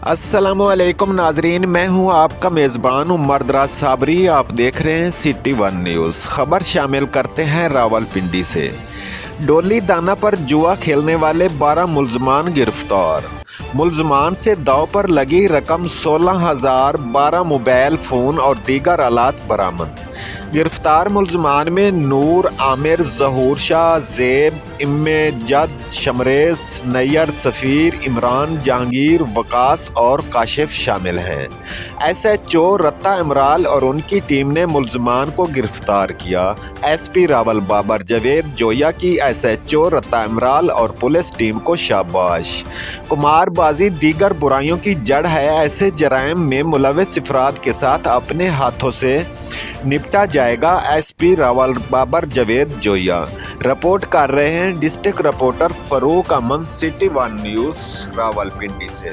अस्सलाम वालेकुम नाजरीन, मैं हूं आपका मेज़बान उमर दराज साबरी। आप देख रहे हैं सिटी वन न्यूज़। खबर शामिल करते हैं रावलपिंडी से। डोली दाना पर जुआ खेलने वाले 12 मुलजमान गिरफ्तार। मुलजमान से दाव पर लगी रकम 16,000, 12 मोबाइल फ़ोन और दीगर आलात बरामद। गिरफ्तार मुलजमान में नूर, आमिर, जहूर शाह, ज़ेब, इम्मेजद, शमरेज, नैयर, सफ़ीर, इमरान, जहांगीर, वकास और काशिफ शामिल हैं। SHO रत्ता इमराल और उनकी टीम ने मुलजमान को गिरफ्तार किया। SP रावल बाबर जावेद जोया की SHO रत्ता इमराल और पुलिस टीम को शाबाश। कुमारबाजी दीगर बुराइयों की जड़ है। ऐसे जराइम में मुलविस अफराद के साथ अपने हाथों से निपटा जाएगा। SP रावल बाबर जावेद जोया। रिपोर्ट कर रहे हैं डिस्ट्रिक्ट रिपोर्टर फरूक अमन, सिटी वन न्यूज़ रावलपिंडी से।